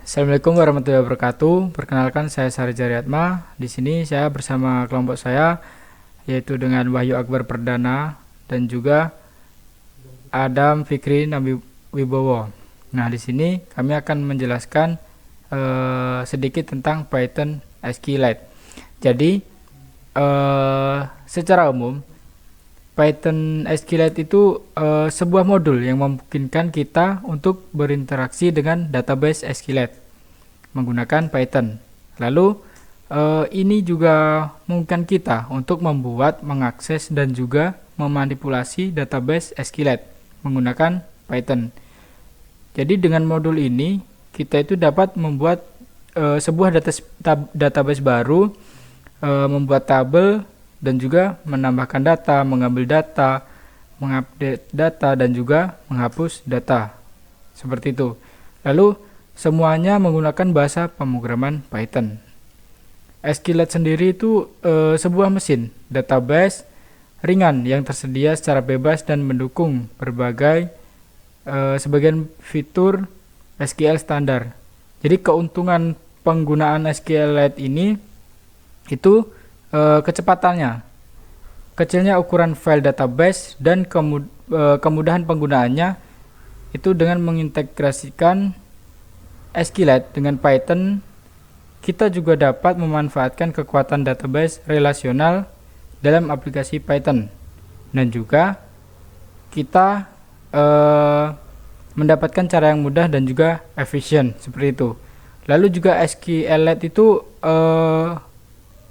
Assalamualaikum warahmatullahi wabarakatuh. Perkenalkan saya Sari Jariatma. Di sini saya bersama kelompok saya yaitu dengan Wahyu Akbar Perdana dan juga Adam Fikri Nabi Wibowo. Nah, di sini kami akan menjelaskan sedikit tentang Python SQLite. Jadi, secara umum Python SQLite itu sebuah modul yang memungkinkan kita untuk berinteraksi dengan database SQLite menggunakan Python. Lalu ini juga memungkinkan kita untuk membuat, mengakses dan juga memanipulasi database SQLite menggunakan Python. Jadi dengan modul ini kita itu dapat membuat sebuah database baru, membuat tabel dan juga menambahkan data, mengambil data, mengupdate data dan juga menghapus data. Seperti itu. Lalu semuanya menggunakan bahasa pemrograman Python. SQLite sendiri itu sebuah mesin database ringan yang tersedia secara bebas dan mendukung berbagai sebagian fitur SQL standar. Jadi keuntungan penggunaan SQLite ini itu kecepatannya, kecilnya ukuran file database dan kemudahan penggunaannya itu dengan mengintegrasikan SQLite dengan Python. Kita juga dapat memanfaatkan kekuatan database relasional dalam aplikasi Python dan juga kita mendapatkan cara yang mudah dan juga efisien seperti itu. Lalu juga SQLite itu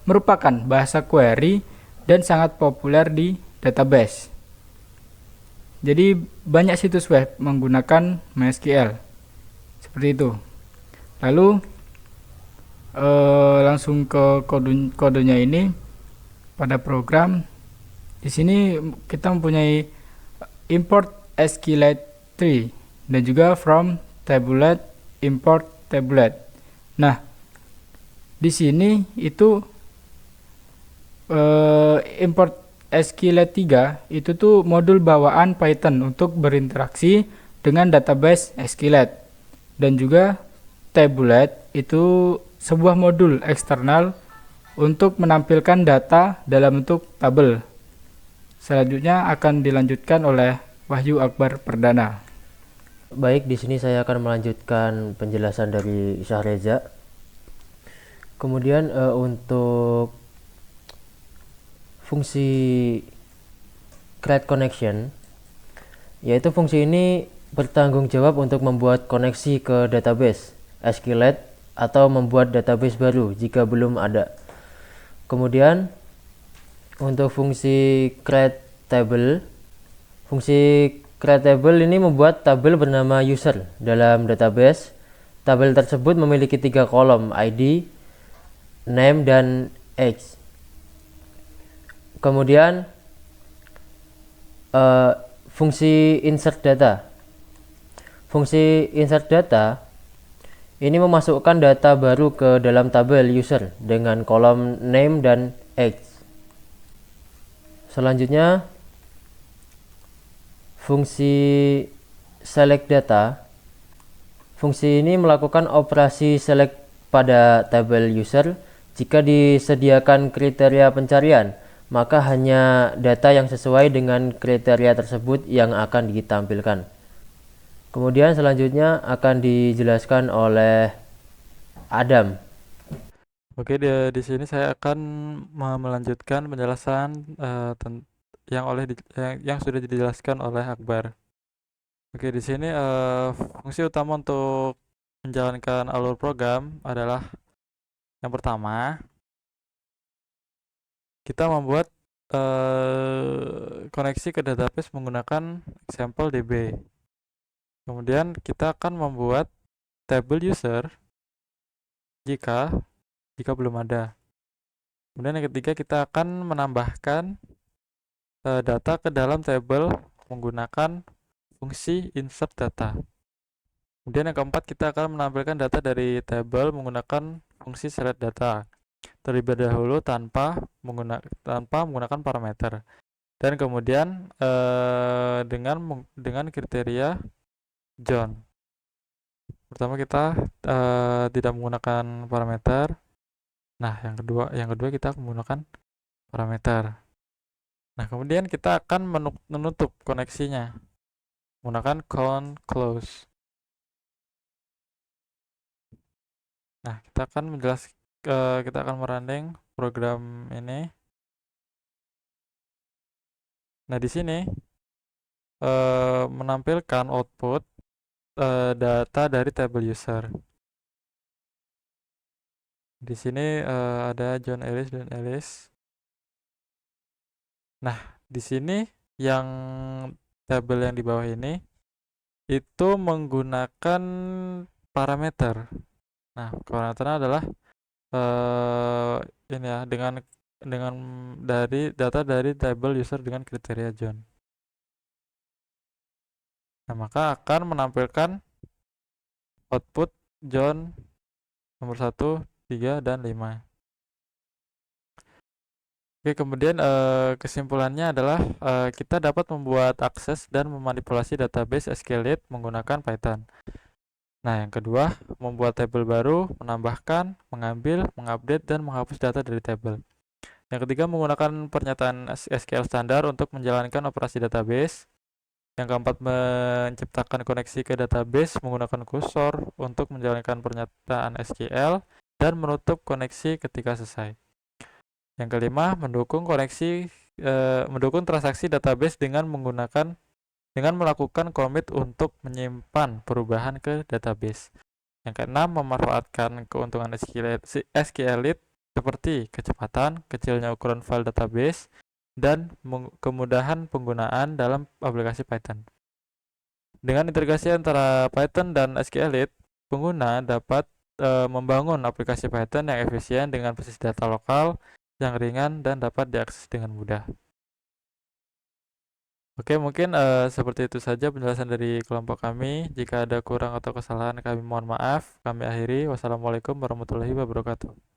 merupakan bahasa query dan sangat populer di database. Jadi banyak situs web menggunakan MySQL seperti itu. Lalu langsung ke kodenya ini pada program. Di sini kita mempunyai import SQLite 3 dan juga from tablet import tablet. Nah, di sini itu import SQLite 3 itu tuh modul bawaan Python untuk berinteraksi dengan database SQLite. Dan juga tablet itu sebuah modul eksternal untuk menampilkan data dalam bentuk tabel. Selanjutnya akan dilanjutkan oleh Wahyu Akbar Perdana. Baik, di sini saya akan melanjutkan penjelasan dari Syahreza. Kemudian untuk fungsi create connection, yaitu fungsi ini bertanggung jawab untuk membuat koneksi ke database SQLite atau membuat database baru jika belum ada. Kemudian untuk fungsi create table ini membuat tabel bernama user dalam database. Tabel tersebut memiliki 3 kolom, ID, name, dan age. Kemudian fungsi insert data. Fungsi insert data ini memasukkan data baru ke dalam tabel user dengan kolom name dan age. Selanjutnya fungsi select data. Fungsi ini melakukan operasi select pada tabel user. Jika disediakan kriteria pencarian, maka hanya data yang sesuai dengan kriteria tersebut yang akan ditampilkan. Kemudian selanjutnya akan dijelaskan oleh Adam. Oke, di sini saya akan melanjutkan penjelasan yang sudah dijelaskan oleh Akbar. Oke, di sini fungsi utama untuk menjalankan alur program adalah yang pertama, kita membuat koneksi ke database menggunakan example DB. Kemudian kita akan membuat table user jika belum ada. Kemudian yang ketiga, kita akan menambahkan data ke dalam table menggunakan fungsi insert data. Kemudian yang keempat, kita akan menampilkan data dari table menggunakan fungsi select data terlebih dahulu tanpa menggunakan parameter. Dan kemudian dengan kriteria John. Pertama kita tidak menggunakan parameter. Nah, yang kedua kita menggunakan parameter. Nah, kemudian kita akan menutup koneksinya menggunakan count close. Nah, kita akan merunning program ini. Nah, di sini menampilkan output data dari table user. Di sini ada John Ellis dan Ellis. Nah, di sini yang tabel yang di bawah ini itu menggunakan parameter. Nah, parameternya adalah ini ya, dengan dari data dari table user dengan kriteria John. Nah, maka akan menampilkan output John nomor 1, 3, dan 5. Oke, kemudian kesimpulannya adalah kita dapat membuat akses dan memanipulasi database SQLite menggunakan Python. Nah, yang kedua, membuat tabel baru, menambahkan, mengambil, mengupdate, dan menghapus data dari tabel. Yang ketiga, menggunakan pernyataan SQL standar untuk menjalankan operasi database. Yang keempat, menciptakan koneksi ke database menggunakan kursor untuk menjalankan pernyataan SQL dan menutup koneksi ketika selesai. Yang kelima, mendukung transaksi database dengan melakukan commit untuk menyimpan perubahan ke database. Yang keenam, memanfaatkan keuntungan SQLite seperti kecepatan, kecilnya ukuran file database, dan kemudahan penggunaan dalam aplikasi Python. Dengan integrasi antara Python dan SQLite, pengguna dapat membangun aplikasi Python yang efisien dengan basis data lokal yang ringan dan dapat diakses dengan mudah. Oke, mungkin seperti itu saja penjelasan dari kelompok kami. Jika ada kurang atau kesalahan, kami mohon maaf. Kami akhiri. Wassalamualaikum warahmatullahi wabarakatuh.